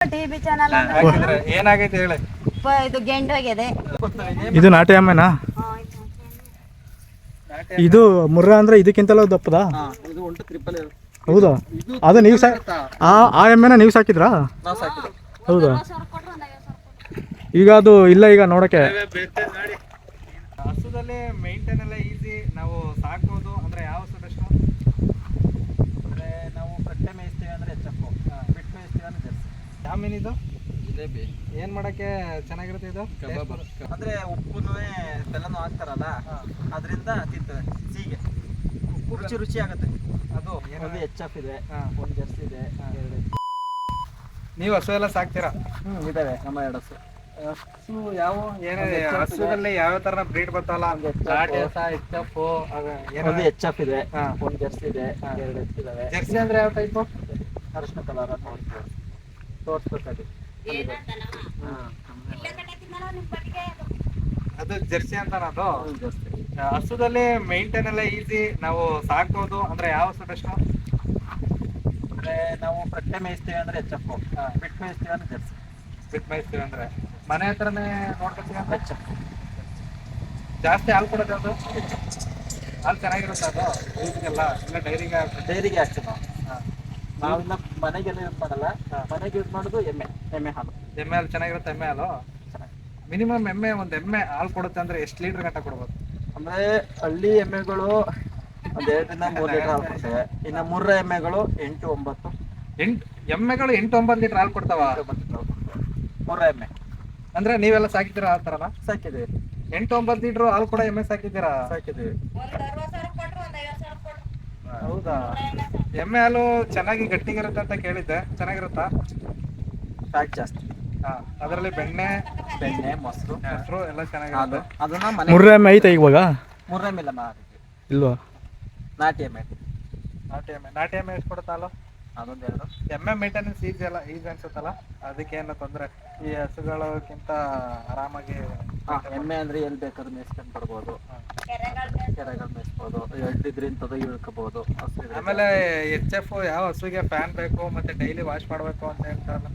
TV channel ಏನಾಗೈತೆ ಹೇಳಿ. ಇದು ಗೆಂಡು ಆಗಿದೆ. ಇದು ನಾಟಿ ಎಮ್ಮೆನಾ? ಇದು ಮುರ್ರಾ ಅಂದ್ರೆ ಇದಕ್ಕಿಂತಲೂ ದಪ್ಪದ? ಹೌದಾ? ಅದು ನೀವು ಆ ಎಮ್ಮೆನ ನೀವು ಸಾಕಿದ್ರಾ? ಹೌದಾ? ಈಗ ಅದು ಇಲ್ಲ ಈಗ ನೋಡಕ್ಕೆ. ಹಸುದಲ್ಲಿ ಮೇಂಟೈನ್ ಎಲ್ಲ ಈಸಿ, ನಾವು ಸಾಕೋದು ಅಂದ್ರೆ ಯಾವ ಹಸು ಬೆಸ್ಟ್? ಅಂದ್ರೆ ನಾವು ಕಟ್ಟೆ ಮೇಯಿಸ್ತೀವಿ ಅಂದ್ರೆ ಎಚ್.ಎಫ್, ಬಿಟ್ಟು ಮೇಯಿಸ್ತೀವಿ ಅಂದ್ರೆ ಜರ್ಸಿ. ಯಾವ ಮೀನಿದು? ಜಿಲೇಬಿ. ಏನ್ ಮಾಡಕ್ಕೆ ಚೆನ್ನಾಗಿರುತ್ತೆ ಇದು? ಕಬಾಬ್. ಅಂದ್ರೆ ಉಪ್ಪುನೂ ಬೆಲ್ಲನೂ ಹಾಕ್ತಾರಲ್ಲ, ಅದರಿಂದ ತಿಂತದೆ ಸೀಗೆ, ರುಚಿ ರುಚಿ ಆಗುತ್ತೆ. ಅದು ಒಂದು ಎಚ್.ಎಫ್ ಇದೆ, ಒಂದು ಜರ್ಸಿ ಇದೆ, 2. ನೀವು ಹಸು ಎಲ್ಲ ಸಾಕ್ತೀರಾ? ಇದಾವೆ ನಮ್ಮ 2 ಹಸು. ಹಸು ಯಾವ ಏನಿದೆ? ಹಸುದಲ್ಲಿ ಯಾವ ತರ ಬ್ರೀಡ್ ಬರ್ತಾವಲ್ಲ, ಎಚ್.ಎಫ್, ಒಂದು ಎಚ್.ಎಫ್ ಇದೆ, ಒಂದು ಜರ್ಸಿ ಇದೆ, 2 ಎತ್ತಿದಾವೆ. ಜರ್ಸಿ ಅಂದ್ರೆ ಯಾವ ಟೈಪು? ಅರಿಶಿನ ಕಲರ್ ತೋರಿಸ್ಬೇಕಾಗಿ ಅದು ಜರ್ಸಿ ಅಂತಾನ ಅದು? ಹಸುದಲ್ಲಿ ಮೇಂಟೈನ್ ಎಲ್ಲ ಈಸಿ, ನಾವು ಸಾಕೋದು ಅಂದ್ರೆ ಯಾವ ಹಸು ಬೆಸ್ಟ್? ಅಂದ್ರೆ ನಾವು ಕಟ್ಟೆ ಮೇಯಿಸ್ತೀವಿ ಅಂದ್ರೆ ಎಚ್.ಎಫ್, ಬಿಟ್ಟು ಮೇಯಿಸ್ತೀವಿ ಅಂದ್ರೆ ಜರ್ಸಿ. ಬಿಟ್ಟು ಮೇಯಿಸ್ತೀವಿ ಅಂದ್ರೆ ಮನೆ ಹತ್ರನೇ ನೋಡ್ಕೊತೀವಿ ಅಂದ್ರೆ ಎಚ್.ಎಫ್. ಜಾಸ್ತಿ ಹಾಲು ಕೊಡೋದು ಅದು? ಹಾಲು ಚೆನ್ನಾಗಿರುತ್ತೆ ಅದು ಈಗೆಲ್ಲ? ಇಲ್ಲ ಡೈರಿಗೆ ಹಾಕ್ತೀವಿ ನಾವು. ನಾವಿನ್ನ ಮನೆಗೆಲ್ಲ ಯೂಸ್ ಮಾಡಲ್ಲ, ಮನೆಗೆ ಯೂಸ್ ಮಾಡೋದು ಎಮ್ಮೆ ಹಾಲು. ಎಮ್ಮೆ ಹಾಲು ಚೆನ್ನಾಗಿರುತ್ತೆ. ಎಮ್ಮೆ ಹಾಲು ಮಿನಿಮಮ್ ಒಂದು ಎಮ್ಮೆ ಹಾಲು ಕೊಡುತ್ತೆ ಅಂದ್ರೆ ಎಷ್ಟು ಲೀಟರ್ ಗಂಟ ಕೊಡ್ಬೋದು? ಅಂದ್ರೆ ಹಳ್ಳಿ ಎಮ್ಮೆಗಳು ಒಂದು 2 3 ಲೀಟರ್ ಹಾಲು ಕೊಡ್ತವೆ. ಇನ್ನು ಮುರ್ರಾ ಎಮ್ಮೆಗಳು 8 9. ಎಮ್ಮೆಗಳು 8 9 ಲೀಟರ್ ಹಾಲು ಕೊಡ್ತಾವ? ಮುರ್ರಾ ಎಮ್ಮೆ ಅಂದ್ರೆ ನೀವೆಲ್ಲ ಸಾಕಿದ್ದೀರಾ? ಆ ಥರನ ಸಾಕಿದ್ದೀವಿ. 8 9 ಲೀಟರ್ ಹಾಲು ಕೂಡ ಎಮ್ಮೆ ಸಾಕಿದ್ದೀರಾ? ಸಾಕಿದ್ದೀವಿ. ಹೌದಾ? ಎಮ್ಮೆ ಹಾಲು ಚೆನ್ನಾಗಿ ಗಟ್ಟಿಗಿರುತ್ತೆ ಅಂತ ಕೇಳಿದ್ದೆ, ಚೆನ್ನಾಗಿರುತ್ತಾ? ಫ್ಯಾಟ್ ಜಾಸ್ತಿ. ಅದರಲ್ಲಿ ಬೆಣ್ಣೆ ಮೊಸರು ಎಲ್ಲ ಚೆನ್ನಾಗಿರುತ್ತೆ. ಅದನ್ನ ಮುರ್ರಾ ಎಮ್ಮೆ ಐತೆ ಇವಾಗ? ಮುರ್ರಾ ಎಮ್ಮೆ ಇಲ್ಲ, ಇಲ್ವಾ? ನಾಟಿ ಎಮ್ಮೆ ಎಷ್ಟು ಕೊಡುತ್ತೆ ಹಾಲು? ಅದೊಂದು 2. ಎಮ್ಮೆ ಮೇಂಟೆನೆನ್ಸ್ ಈಸಿ ಅನ್ಸುತ್ತಲ್ಲ, ಅದಕ್ಕೇನು ತೊಂದರೆ? ಈ ಹಸುಗಳಕ್ಕಿಂತ ಆರಾಮಾಗಿ ಎಮ್ಮೆ ಅಂದ್ರೆ ಎಲ್ಲಿ ಬೇಕಾದ್ರೂ ಮೇಯಿಸ್ಕೊಂಡು ಬರ್ಬೋದು, ಕೆರೆಗಳು ಮೇಯಿಸ್ಬೋದು, ಎಡ್ಡಿದ್ರಿಂತದ ಇಳ್ಕೋಬಹುದು. ಆಮೇಲೆ ಎಚ್.ಎಫ್ ಯಾವ ಹಸುಗೆ ಫ್ಯಾನ್ ಬೇಕು ಮತ್ತೆ ಡೈಲಿ ವಾಶ್ ಮಾಡಬೇಕು ಅಂತ ಹೇಳ್ತಾರಲ್ಲ?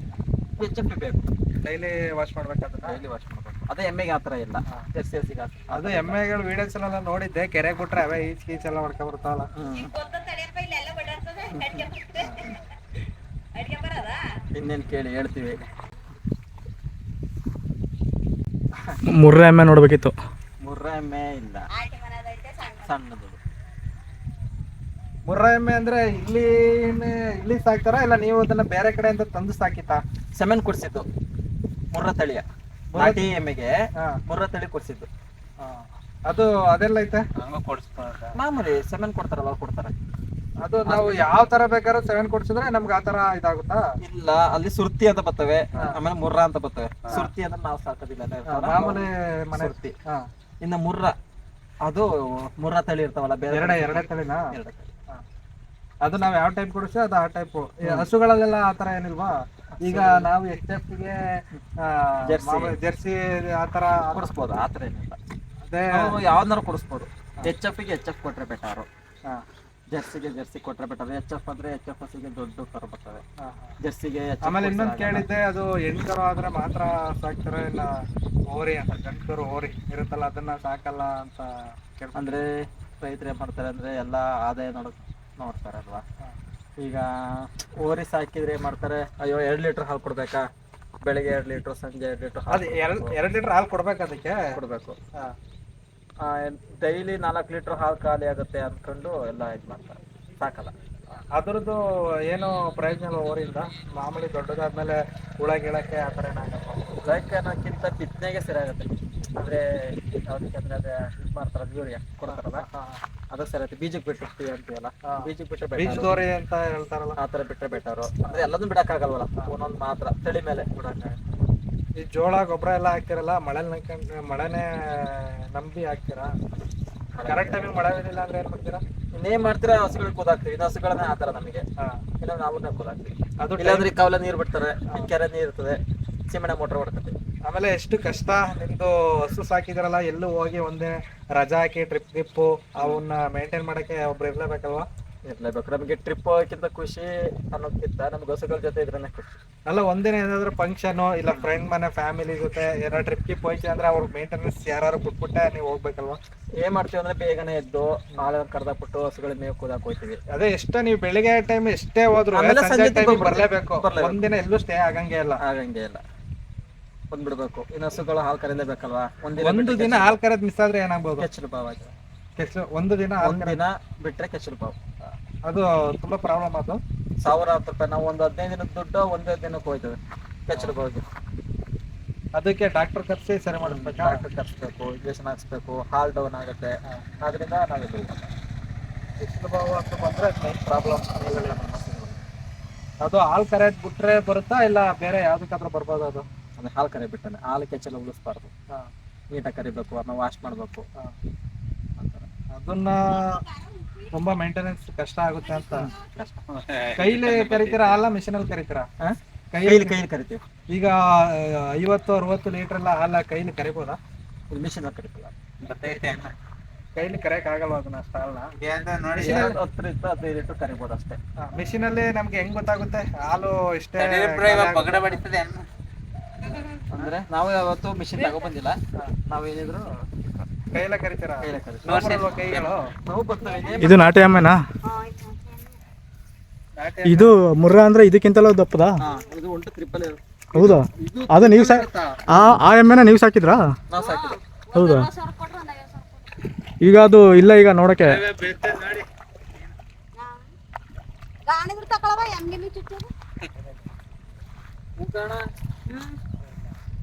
ಎಚ್.ಎಫ್ ಬೇಕು, ಡೈಲಿ ವಾಶ್ ಮಾಡ್ಬೇಕಾದ್ರೆ. ಡೈಲಿ ವಾಶ್ ಮಾಡ್ಬೇಕು. ಅದೇ ಎಮ್ಮೆಗೆ ಆ ಥರ ಇಲ್ಲ, ಜರ್ಸಿ ಅದು ಎಮ್ಮೆಗಳು ವಿಡಿಯೋಸ್ ಎಲ್ಲ ನೋಡಿದ್ದೆ, ಕೆರೆಗೆ ಬಿಟ್ರೆ ಅವೇ ಈಚೆಲ್ಲ ಹೊಡ್ಕೊ ಬರ್ತಾವಲ್ಲ. ಇನ್ನೇನು ಕೇಳಿ ಹೇಳ್ತೀವಿ. ಮುರ್ರಾ ಎಮ್ಮೆ ನೋಡ್ಬೇಕಿತ್ತು. ಮುರ್ರಾ ಎಮ್ಮೆ ಇಲ್ಲ, ಸಣ್ಣದು. ಮುರ್ರಾ ಎಮ್ಮೆ ಅಂದ್ರೆ ಇಲ್ಲಿ ಸಾಕ್ತಾರ ಇಲ್ಲ ನೀವು ಅದನ್ನ ಬೇರೆ ಕಡೆಯಿಂದ ತಂದು ಸಾಕಿತಾ? ಸೆಮೆನ್ ಕೊಡ್ಸಿದ್ದು ಮುರ್ರಾ ತಳಿಯ ನಾಟಿ ಎಮ್ಮೆಗೆ ಮುರ್ರಾ ತಳಿ ಕೊಡ್ಸಿದ್ದು. ಅದು ಅದೆಲ್ಲ ಐತೆ ಮಾಮೂಲಿ ಸೆಮೆನ್ ಕೊಡ್ತಾರಲ್ಲ, ಕೊಡ್ತಾರೆ. ಅದು ನಾವು ಯಾವ ತರ ಬೇಕಾದ್ರೂ 7 ಕೊಡ್ಸಿದ್ರೆ ನಮ್ಗೆ ಆ ತರ ಇದಾಗುತ್ತಾ? ಇಲ್ಲ, ಅಲ್ಲಿ ಸುರ್ತಿ ಅಂತ ಬರ್ತವೆ, ಆಮೇಲೆ ಮುರ್ರಾ ಅಂತ ಬರ್ತವೆ. ಸುರ್ತಿ ಅಂದ್ರೆ ನಾವು ಸಾಕೋದಿಲ್ಲ, ಮಾಮೂಲಿ ಮನೆ ಸುರ್ತಿ. ಇನ್ನು ಮುರ್ರಾ ಅದು ಮುರ್ರಾ ತಳಿ ಇರ್ತಾವಲ್ಲ, ಎರಡೇ ತಳಿನಾ? 2 ತಳಿ. ಅದು ನಾವು ಯಾವ ಟೈಪ್ ಕೊಡಿಸಿ ಅದು ಆ ಟೈಪ್. ಹಸುಗಳಲ್ಲೆಲ್ಲ ಆ ತರ ಏನಿಲ್ವಾ? ಈಗ ನಾವು ಎಚ್.ಎಫ್ ಗೆ ಜರ್ಸಿ ಆ ತರ ಕೊಡಿಸ್ಬೋದು, ಆ ತರ ಏನಿಲ್ಲ. ಅದೇ ಯಾವ್ದಾರು ಕೊಡಿಸ್ಬೋದು. ಎಚ್.ಎಫ್ ಗೆ ಎಚ್.ಎಫ್ ಕೊಟ್ರೆ ಬೆಟರ್, ಜರ್ಸಿಗೆ ಜರ್ಸಿ ಕೊಟ್ರೆ ಬೆಟರ್. ಎಚ್.ಎಫ್ ಅಂದ್ರೆ ಎಚ್.ಎಫ್ ಹಸುಗೆ ದೊಡ್ಡ ಕರು ಬರ್ತವೆ, ಜರ್ಸಿಗೆ. ಆಮೇಲೆ ಇನ್ನೊಂದು ಕೇಳಿದ್ದೆ, ಅದು ಹೆಣ್ಕರು ಆದ್ರೆ ಮಾತ್ರ ಸಾಕ್ತಾರೆ ಇಲ್ಲ ಓರಿ ಅಂತ? ಗಂಡ್ಕರು ಓರಿ ಇರುತ್ತಲ್ಲ ಅದನ್ನ ಸಾಕಲ್ಲ ಅಂತ ಅಂದ್ರೆ ರೈತರು ಏನ್ ಮಾಡ್ತಾರೆ ಅಂದ್ರೆ ಎಲ್ಲ ಆದಾಯ ನೋಡ್ತಾರಲ್ವಾ. ಈಗ ಓರಿ ಸಾಕಿದ್ರೆ ಏನ್ ಮಾಡ್ತಾರೆ, ಅಯ್ಯೋ 2 ಲೀಟರ್ ಹಾಲು ಕೊಡ್ಬೇಕಾ, ಬೆಳಿಗ್ಗೆ 2 ಲೀಟರ್, ಸಂಜೆ 2 ಲೀಟರ್. ಅದು 2 ಲೀಟರ್ ಹಾಲು ಕೊಡ್ಬೇಕು, ಅದಕ್ಕೆ ಕೊಡ್ಬೇಕು. ಡೈಲಿ 4 ಲೀಟರ್ ಹಾಲು ಖಾಲಿ ಆಗುತ್ತೆ ಅಂದ್ಕೊಂಡು ಎಲ್ಲ ಇದು ಮಾಡ್ತಾರೆ, ಸಾಕಲ್ಲ. ಅದ್ರದ್ದು ಏನು ಪ್ರಯೋಜನ ಓರಿಂದ? ಮಾಮೂಲಿ ದೊಡ್ಡದಾದ್ಮೇಲೆ ಹುಳ ಗೀಳಕ್ಕೆ ಆ ಥರ ಏನಾಗಲ್ಲ? ಹುಳಕ್ಕೆ ಅನ್ನೋಕ್ಕಿಂತ ಬಿತ್ತನೆಗೆ ಸರಿ ಆಗುತ್ತೆ. ಅಂದ್ರೆ ಯಾವ್ದಕ್ಕಂದ್ರೆ ಅದೇ ಇದು ಮಾಡ್ತಾರಲ್ಲ, ಯೂರಿಯಾ ಕೊಡ್ತಾರಲ್ಲ, ಅದಕ್ಕೆ ಸರಿ ಆಗುತ್ತೆ. ಬೀಜಕ್ಕೆ ಬಿಟ್ಟಿರ್ತೀವಿ ಅಂತೀವಲ್ಲ, ಬೀಜಕ್ಕೆ ಬಿಟ್ಟರೆ ಬೀಜದೋರಿ ಅಂತ ಹೇಳ್ತಾರಲ್ಲ, ಆ ಥರ ಬಿಟ್ಟರೆ ಬೆಟರು. ಅಂದ್ರೆ ಎಲ್ಲದೂ ಬಿಡಕ್ಕಾಗಲ್ವಲ್ಲ, ಒಂದೊಂದು ಮಾತ್ರ ತಳಿ ಮೇಲೆ ಬಿಡಕ್ಕೆ. ಈ ಜೋಳ ಗೊಬ್ಬರ ಎಲ್ಲ ಹಾಕ್ತಿರಲ್ಲ, ಮಳೆನೇ ನಂಬಿ ಹಾಕ್ತೀರಾ? ಕರೆಕ್ಟ್ ಟೈಮಿಗೆ ಮಳೆ ಇಲ್ಲ ಅಂದ್ರೆ ಏನ್ ಮಾಡ್ತೀರಾ? ಇನ್ನೇನ್ ಮಾಡ್ತೀರಾ? ಹಸುಗಳಿಗೆ ಕೂದಾಕ್ತೀವಿ. ಇನ್ನು ಹಸುಗಳನ್ನ ಆ ಥರ ನಮಗೆ ಇಲ್ಲ, ನಾವು ಕೂದಾಕ್ತೀವಿ. ಅದು ಇಲ್ಲಾಂದ್ರೆ ಕಾವಲ ನೀರು ಬಿಡ್ತಾರೆ, ಕೆರೆ ನೀರು ಇರ್ತದೆ, ಸಿಮೆಂಟ್ ಮೋಟರ್ ಹೊಡ್ಕೊತೀವಿ. ಆಮೇಲೆ ಎಷ್ಟು ಕಷ್ಟ ನಿಮ್ದು ಹಸು ಸಾಕಿದ್ರಲ್ಲ, ಎಲ್ಲೂ ಹೋಗಿ ಒಂದೇ ರಜಾ ಹಾಕಿ ಟ್ರಿಪ್ಪು ಅವನ್ನ ಮೇಂಟೈನ್ ಮಾಡಕ್ಕೆ ಒಬ್ರು ಇರ್ಲೇಬೇಕಲ್ವಾ? ಇರ್ಲೇಬೇಕು. ನಮಗೆ ಟ್ರಿಪ್ ಹೋಗೋಕ್ಕಿಂತ ಖುಷಿ ಅನ್ನೋದಕ್ಕಿಂತ ನಮ್ಗೆ ಹಸುಗಳ ಜೊತೆ ಇದ್ರೇನೆ ಖುಷಿ. ಅಲ್ಲ ಒಂದಿನ ಏನಾದ್ರು ಫಂಕ್ಷನ್ ಇಲ್ಲ ಫ್ರೆಂಡ್ ಮನೆ ಫ್ಯಾಮಿಲಿ ಜೊತೆ ಏನೋ ಟ್ರಿಪ್ ಗಿಪ್ ಹೋಯ್ತು ಅಂದ್ರೆ ಅವ್ರ ಮೇಂಟೆನೆನ್ಸ್ ಯಾರು ಬಿಟ್ಬಿಟ್ಟೆ ನೀವು ಹೋಗ್ಬೇಕಲ್ವಾ? ಏನ್ ಮಾಡ್ತೀವಿ ಅಂದ್ರೆ ಬೇಗನೆ ಎದ್ದು ಹಾಳು ಕರ್ದಾಕ್ಬಿಟ್ಟು ಹಸುಗಳ ಮೇವು ಕೂದಾಕ್ ಹೋಯ್ತೀವಿ. ಅದೇ ಎಷ್ಟೇ ನೀವು ಬೆಳಿಗ್ಗೆ ಟೈಮ್ ಎಷ್ಟೇ ಹೋದ್ರು ಆಮೇಲೆ ಸಂಜೆ ಸಂಜೆ ಟೈಮ್ ಬರ್ಲೇಬೇಕು. ಒಂದಿನ ಎಲ್ಲೂ ಸ್ಟೇ ಆಗಂಗೆ ಇಲ್ಲ. ಆಗಂಗೆ ಇಲ್ಲ, ಬಂದ್ಬಿಡ್ಬೇಕು. ಇನ್ನು ಹಸುಗಳು ಹಾಲು ಕರೀಲೇಬೇಕಲ್ವಾ? ಒಂದು ದಿನ ಹಾಲ್ ಕರೆದ್ ಮಿಸ್ ಆದ್ರೆ ಏನಾಗ್ಬೋದು? ಕೆಚ್ಚಲು ಬಾವ್ ಆಗಿದೆ. ಒಂದು ದಿನ ಹಾಲ್ ಕರೆದ್ ದಿನ ಬಿಟ್ರೆ ಕೆಚ್ಚಲು ಬಾವು. ಅದು ತುಂಬಾ ಪ್ರಾಬ್ಲಮ್. ಅದು 1010 ರೂಪಾಯಿ. ನಾವು ಒಂದು 15 ದಿನದ ದುಡ್ಡು ಒಂದೇ ದಿನಕ್ಕೆ ಹೋಯ್ತದೆ ಕೆಚ್ಚಲು ಬಾವಿಗೆ. ಅದಕ್ಕೆ ಡಾಕ್ಟರ್ ಕರ್ಸಿ ಸರಿ ಮಾಡಿಸ್ಬೇಕು. ಡಾಕ್ಟರ್ ಕರ್ಸ್ಬೇಕು, ಇಂಜೆಕ್ಷನ್ ಹಾಕ್ಸ್ಬೇಕು, ಹಾಲ್ ಡೌನ್ ಆಗುತ್ತೆ. ಆದ್ರಿಂದ ನಾವಿದು ಕೆಚ್ಚಲು ಬಾವು ಅಂತ ಬಂದ್ರೆ ಮೇನ್ ಪ್ರಾಬ್ಲಮ್. ಅದು ಹಾಲ್ ಕರೆದ್ ಬಿಟ್ರೆ ಬರುತ್ತಾ ಇಲ್ಲ ಬೇರೆ ಯಾವ್ದಕ್ಕಾದ್ರೂ ಬರ್ಬೋದು? ಅದು ಅಂದ್ರೆ ಹಾಲು ಕರಿ ಬಿಟ್ಟಾನೆ. ಹಾಲು ಕೆಚ್ಚಲು ಉಳಿಸ್ಬಾರ್ದು, ನೀಟಾಗಿ ಕರಿಬೇಕು, ಅದನ್ನ ವಾಶ್ ಮಾಡ್ಬೇಕು. ಅದನ್ನ ತುಂಬಾ ಮೇಂಟೆನೆನ್ಸ್ ಕಷ್ಟ ಆಗುತ್ತೆ ಅಂತ. ಕಷ್ಟ. ಕೈಲಿ ಕರಿತೀರಾ ಹಾಲ ಮಿಷಿನ್ ಅಲ್ಲಿ ಕರಿತೀರಾ? ಕೈಲಿ ಕರಿತೀವಿ. ಈಗ 50-60 ಲೀಟರ್ ಎಲ್ಲ ಹಾಲ ಕೈಲಿ ಕರಿಬೋದಾ? ಮಿಷಿನ್ ಕರಿತೀವಿ. ಕೈಲಿ ಕರೆಯಕ್ ಆಗಲ್ವಾ ಅದನ್ನ ಅಷ್ಟ ಹಾಲ್ನ? 10-15 ಲೀಟರ್ ಕರಿಬೋದು ಅಷ್ಟೇ. ಮಿಷಿನ್ ಅಲ್ಲಿ ನಮ್ಗೆ ಹೆಂಗ್ ಗೊತ್ತಾಗುತ್ತೆ ಹಾಲು ಇಷ್ಟೇ? ಅಂದ್ರೆ ನಾವು ಯಾವತ್ತು ಮಿಷಿನ್ ತಗೊಬಂದಿಲ್ಲ. ನಾವೇನಿದ್ರು ಕೈಯಲ್ಲ ಕರಿತೀರಾ? ಕೈಲೇ ಕರಿತೀವಿ. ಕೈಗಳು ನಾವು ಬರ್ತವೆ. ಇದು ನಾಟಿ ಎಮ್ಮೆನಾ? ಇದು ಮುರ್ರಾ ಅಂದ್ರೆ ಇದಕ್ಕಿಂತಲೂ ದಪ್ಪದಾ? ಇದು ಒಂಟು ಟ್ರಿಪಲ್. ಹೌದಾ? ಅದು ನೀವು ಆ ಎಮ್ಮೆನ ನೀವು ಸಾಕಿದ್ರಾ? ನಾವು ಸಾಕಿದ್ವಿ. ಹೌದಾ? ಈಗ ಅದು ಇಲ್ಲ ಈಗ ನೋಡಕ್ಕೆ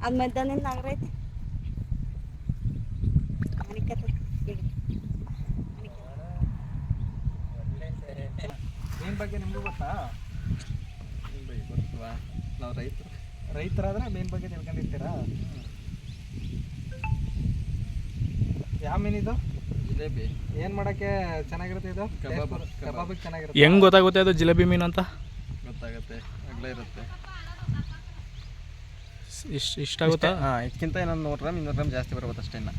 ಅದ್ ಮಧ್ಯಾಹ್ನ ನಗರೈತಿ. ಮೀನ್ ಬಗ್ಗೆ ನಿಮ್ಗೂ ಗೊತ್ತಾ? ನಾವು ರೈತರಾದ್ರೆ ಮೀನ್ ಬಗ್ಗೆ ತಿಳ್ಕೊಂಡಿರ್ತೀರಾ? ಯಾವ ಮೀನಿದು? ಜಿಲೇಬಿ. ಏನ್ ಮಾಡಕ್ಕೆ ಚೆನ್ನಾಗಿರುತ್ತೆ ಇದು? ಕಬಾಬಿಗೆ ಚೆನ್ನಾಗಿರುತ್ತೆ. ಹೆಂಗ್ ಗೊತ್ತಾಗುತ್ತೆ ಅದು ಜಿಲೇಬಿ ಮೀನು ಅಂತ? ಗೊತ್ತಾಗುತ್ತೆ, ಅಗಲ ಇರುತ್ತೆ. ಇಷ್ಟಾಗುತ್ತಾ? ಇದಕ್ಕಿಂತ ಇನ್ನೊಂದು 100 ಗ್ರಾಮ್ 200 ಗ್ರಾಮ್ ಜಾಸ್ತಿ ಬರ್ಬೋದು ಅಷ್ಟೇ. ಇನ್ನು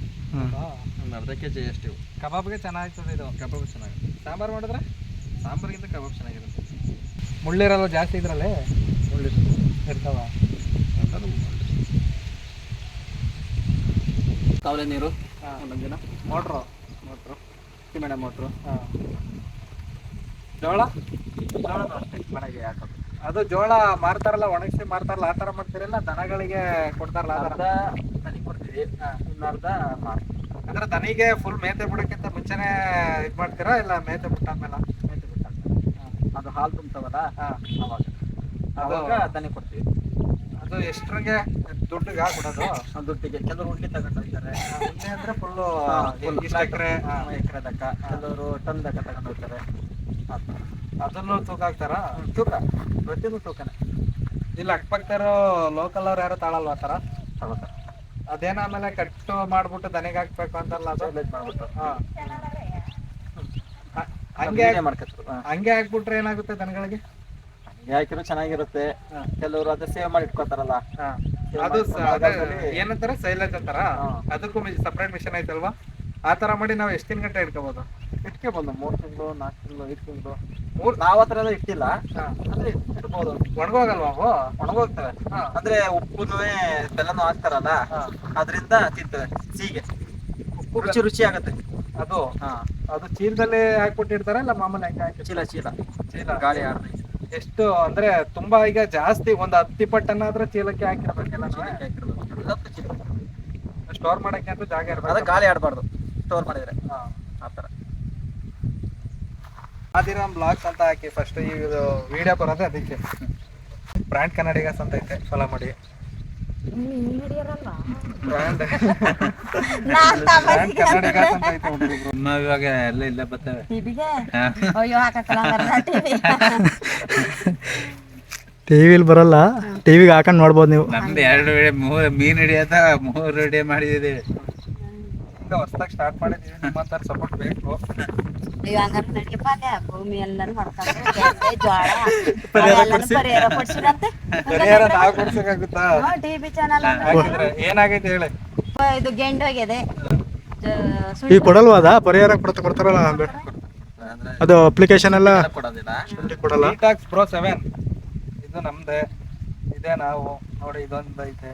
ಒಂದು ಅರ್ಧ kg ಅಷ್ಟು. ಕಬಾಬ್ಗೆ ಚೆನ್ನಾಗಿರ್ತದೆ ಇದು. ಕಬಾಬ್ ಚೆನ್ನಾಗುತ್ತೆ. ಸಾಂಬಾರು ಮಾಡಿದ್ರೆ ಸಾಂಬಾರಿಗಿಂತ ಕಬಾಬ್ ಚೆನ್ನಾಗಿರುತ್ತೆ. ಮುಳ್ಳಿರಲ್ಲ ಜಾಸ್ತಿ ಇದ್ರಲ್ಲಿ? ಇರ್ತಾವ. ಕಾವಲೆ ನೀರು ಒಂದೊಂದು ದಿನ. Motor cement motor. ಜೋಳ ಅಷ್ಟೇ ಮನೆಗೆ ಹಾಕೋದು. ಅದು ಜೋಳ ಮಾರ್ತಾರಲ್ಲ, ಒಣಗಿಸಿ ಮಾರ್ತಾರಲ್ಲ, ಆ ಥರ ಮಾಡ್ತೀರಲ್ಲ? ದನಗಳಿಗೆ ಕೊಡ್ತಾರಲ್ಲ? ಅರ್ಧ ದನಿಗೆ ಕೊಡ್ತೀವಿ, ಇನ್ನರ್ಧ ಮಾಡ್ತೀವಿ. ಅಂದ್ರೆ ದನಿಗೆ ಫುಲ್ ಮೇತೆ ಬಿಡೋಕ್ಕಿಂತ ಮುಂಚೆನೆ ಇದು ಮಾಡ್ತೀರಾ ಇಲ್ಲ ಮೇತೆ ಬಿಟ್ಟಾದ್ಮೇಲೆ? ಮೇತೆ ಬಿಟ್ಟಾಗ್ತದೆ. ಅದು ಹಾಲು ತುಂಬ್ತಾವಲ್ಲ ಅವಾಗ ದನಿ ಕೊಡ್ತೀವಿ. ಅದು ಎಷ್ಟ್ರಂಗೆ ದುಡ್ಡಿಗೆ ಹಾಕ್ಬಿಡೋದು? ದುಡ್ಡಿಗೆ. ಕೆಲವರು ಉಂಡಿ ತಗೊಂಡು ಹೋಗ್ತಾರೆ. ಉಂಡೆ ಅಂದ್ರೆ ಫುಲ್ಲು ಎಕರೆ ಎಕರೆದಕ್ಕ, ಕೆಲವರು ಟನ್ದಕ್ಕ ತಗೊಂಡು ಹೋಗ್ತಾರೆ. ಅದನ್ನು ತೂಕ ಹಾಕ್ತಾರಾ? ತೂಕ ಪ್ರತಿಯೊಂದು ತೂಕನೇ. ಇಲ್ಲ ಅಕ್ಕಪಕ್ಕದವರು ಲೋಕಲ್ ಅವ್ರು ಯಾರು ತಾಳಲ್ವ ಆ ಥರ? ತಗೋತಾರೆ. ಅದೇನ ಆಮೇಲೆ ಕಟ್ಟು ಮಾಡ್ಬಿಟ್ಟು ದನಿಗೆ ಹಾಕ್ಬೇಕು ಅಂತಲ್ಲ ಅದು? ಮಾಡ್ಬಿಟ್ಟು ಹಂಗೆ ಹಾಕ್ಬಿಟ್ರೆ ಏನಾಗುತ್ತೆ ದನಗಳಿಗೆ? ಹಾಕಿದ್ರು ಚೆನ್ನಾಗಿರುತ್ತೆ. ಕೆಲವರು ಅದೇ ಸೇವ್ ಮಾಡಿ ಇಟ್ಕೋತಾರಲ್ಲ, ಅದು ಏನಂತಾರ ಸೈಲೇಜ್ ಅಂತಾರ? ಅದಕ್ಕೂ ಸಪ್ರೇಟ್ ಮಿಷನ್ ಐತಲ್ವಾ? ಆ ತರ ಮಾಡಿ ನಾವು ಎಷ್ಟು ಗಂಟೆ ಇಟ್ಕೋಬಹುದು? ಇಟ್ಕೋಬಹುದು. 3 ತಿಂಗಳು 4 ತಿಂಗಳು 5 ತಿಂಗಳು. ನಾವ್ ಹತ್ರ ಎಲ್ಲ ಇಟ್ಟಿಲ್ಲ. ಅಂದ್ರೆ ಇಟ್ಬೋದು. ಒಣಗೋಗಲ್ವಾ ಅವು? ಒಣಗೋಗ್ತವೆ. ಅಂದ್ರೆ ಉಪ್ಪುನು ಬೆಲ್ಲನು ಹಾಕ್ತಾರಲ್ಲ, ಅದರಿಂದ ತಿಂತವೆ. ಸಿಹಿಗೆ ರುಚಿ ರುಚಿ ಆಗತ್ತೆ ಅದು. ಅದು ಚೀಲದಲ್ಲಿ ಹಾಕ್ಬಿಟ್ಟಿರ್ತಾರ ಇಲ್ಲ ಮಾಮೂಲಿ ಹೆಂಗೆ ಹಾಕಿ? ಚೀಲ ಚೀಲ ಚೀಲ ಗಾಳಿ ಆಡ್ರಿ. ಎಷ್ಟು ಅಂದ್ರೆ ತುಂಬಾ ಈಗ ಜಾಸ್ತಿ ಒಂದು 10 ಟನ್ನಾದ್ರೆ ಚೀಲಕ್ಕೆ ಹಾಕಿರ್ಬೇಕೆಲ್ಲ? ಸ್ಟೋರ್ ಮಾಡಕ್ಕೆ ಅಂತ ಜಾಗ ಇರ್ಬೇಕು. ಗಾಳಿ ಆಡಬಾರ್ದು ಸ್ಟೋರ್ ಮಾಡಿದ್ರೆ. ಆತರ ಆದಿರಾಮ್ ಬ್ಲಾಗ್ಸ್ ಅಂತ ಹಾಕಿ ಫಸ್ಟ್. ಈ ವಿಡಿಯೋ ಬರೋದೇ ಅದಕ್ಕೆ. ಬ್ರ್ಯಾಂಡ್ ಕನ್ನಡಿಗಸ್ ಅಂತ ಐತೆ, ಫಾಲೋ ಮಾಡಿ. ಬ್ರ್ಯಾಂಡ್ ಕನ್ನಡಿಗಸ್ ಅಂತ ಐತೆ ಹುಡುಗರು. ಇವಾಗ ಎಲ್ಲ ಇಲ್ಲ ಬರ್ತವೆ. ಟಿವಿಲಿ ಬರಲ್ಲ, ಟಿವಿಗೆ ಹಾಕೊಂಡು ನೋಡ್ಬೋದು ನೀವು. ನಮ್ದು 2 ವಿಡಿಯೋ 3 ಮೀನ್ ಹಿಡಿಯೋದ 3 ವಿಡಿಯೋ ಮಾಡಿದ್ದೀವಿ. ಈಗ ಹೊಸದಾಗಿ ಸ್ಟಾರ್ಟ್ ಮಾಡಿದ್ದೀವಿ. ನಿಮ್ಮಂತ ಸಪೋರ್ಟ್ ಬೇಕು. ಭೂಮಿ ಎಲ್ಲರೂ ಪರಿಹಾರ ನಾವು ಕೊಡ್ಸಕ್ಕಾಗುತ್ತಾ? ಟಿವಿ ಚಾನಲ್ ಏನಾಗೈತೆ ಹೇಳಿ? ಇದು ಗೆಂಡ್ ಹೋಗಿದೆ. ಈಗ ಕೊಡಲ್ವಾ? ಅದ ಪರಿಹಾರ ಕೊಡ್ತಾರಲ್ಲ? ಅಂದ್ರೆ ಅದು ಅಪ್ಲಿಕೇಶನ್ ಎಲ್ಲ ಕೊಡೋದಿಲ್ಲ. ಕೊಡಲ್ಲ. ಡಿಟಾಕ್ಸ್ ಪ್ರೋ 7 ಇದು ನಮ್ದೆ ಇದೆ. ನಾವು ನೋಡಿ ಇದೊಂದು ಐತೆ.